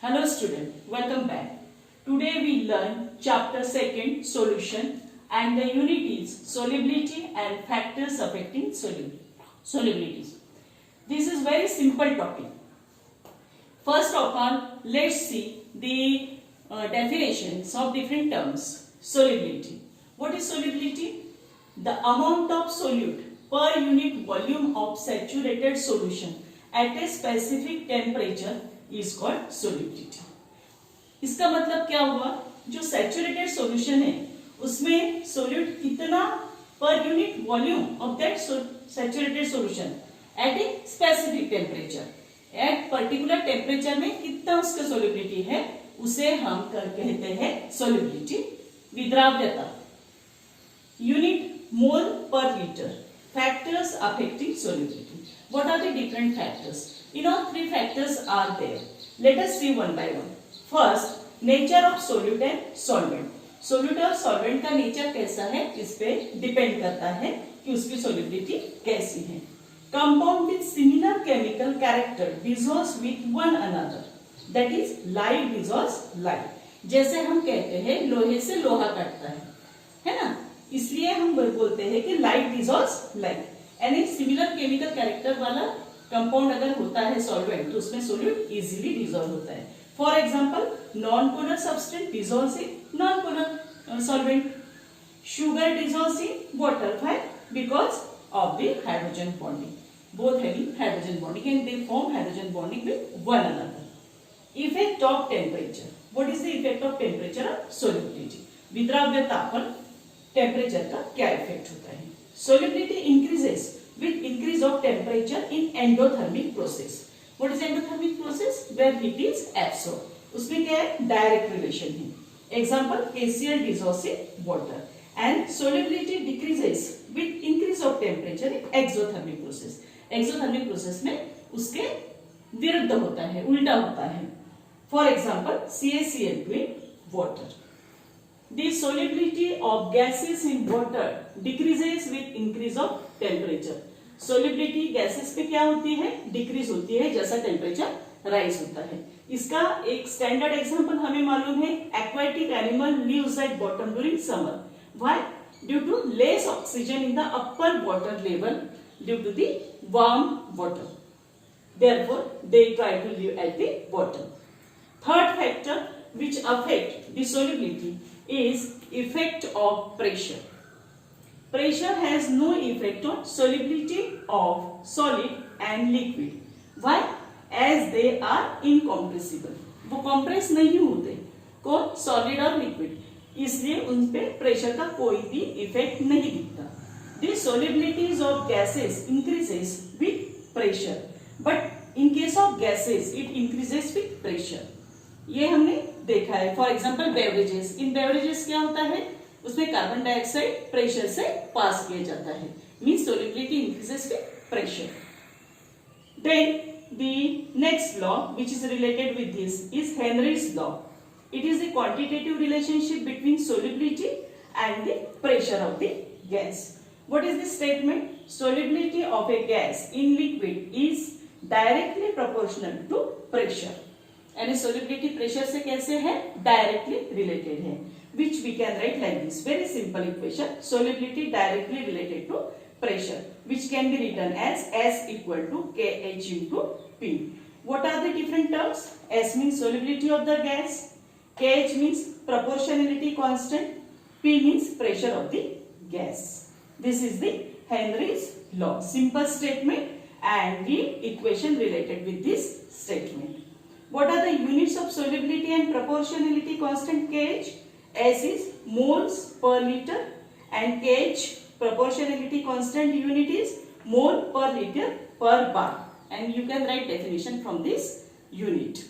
Hello student, welcome back. Today we learn chapter 2 solution and the unit is solubility and factors affecting solubilities. This is very simple topic. First of all, let's see the definitions of different terms. Solubility. What is solubility? The amount of solute per unit volume of saturated solution at a specific temperature is called solubility. इसका मतलब क्या हुआ? जो saturated solution है उसमें solute कितना per unit volume of that saturated solution at a specific temperature, at particular temperature में कितना उसका सोल्युबिलिटी है उसे हम कहते हैं सोल्युबिलिटी. विद्राव्यता, यूनिट मोल पर litre. Factors affecting solubility. What are the different factors? Three factors are there. Let us see one by one. First, nature of solute and solvent. Solute और solvent का nature कैसा है इस पे depend करता है कि उसकी solubility कैसी है. Compound with similar chemical character dissolves with one another. That is, light dissolves light. जैसे हम कहते हैं लोहे से लोहा कटता है ना? इसलिए हम बोलते हैं कि light dissolves light. यानी सिमिलर केमिकल कैरेक्टर वाला कंपाउंड अगर होता है सॉल्वेंट तो उसमें सोल्यूट इजीली डिसॉल्व होता है. For example, non polar substance dissolves in non polar solvent. Sugar dissolves in water. Why? Because of the hydrogen bonding. Both having hydrogen bonding and they form hydrogen bonding with one another. Effect of temperature. What is the effect of temperature on solubility? विद्राव्यता पर temperature का क्या effect होता है? Solubility increases with increase of temperature in endothermic process. What is endothermic process? Where heat is absorbed. उसमें क्या है? Direct relation है. Example, KCl dissolves in water. And solubility decreases with increase of temperature in exothermic process. Exothermic process में उसके विरुद्ध होता है, उल्टा होता है. For example, CaCl2 in water. The solubility of gases in water decreases with increase of temperature. Solubility gases पे क्या होती है? डिक्रीज होती है जैसा टेम्परेचर राइज होता है. इसका एक स्टैंडर्ड एग्जांपल हमें मालूम है. Aquatic animal lives at bottom during summer. Why? Due to less oxygen in the upper water level due to the warm water. Therefore, they try to live at the bottom. Third factor which affect the solubility is effect of pressure. Pressure has no effect on solubility of solid and liquid. Why? As they are incompressible. वो compress नहीं होते कौन? Solid और liquid. इसलिए उन पे pressure का कोई भी effect नहीं दिखता. The solubilities of gases increases with pressure, but in case of gases it increases with pressure. ये हमने देखा है. For example, beverages. In beverages क्या होता है? उसमें कार्बन डाइऑक्साइड प्रेशर से पास किया जाता है. Means solubility increases with pressure. Then the next law which is related with this is Henry's law. It is the quantitative relationship between solubility and the pressure of the gas. What is the statement? Solubility of a gas in liquid is directly proportional to pressure. यानी solubility pressure से कैसे है? Directly related है. Which we can write like this. Very simple equation. Solubility directly related to pressure which can be written as S equal to KH into P. What are the different terms? S means solubility of the gas. KH means proportionality constant. P means pressure of the gas. This is the Henry's law. Simple statement and the equation related with this statement. What are the units of solubility and proportionality constant KH? S is moles per liter and KH proportionality constant unit is mole per liter per bar. And you can write definition from this unit.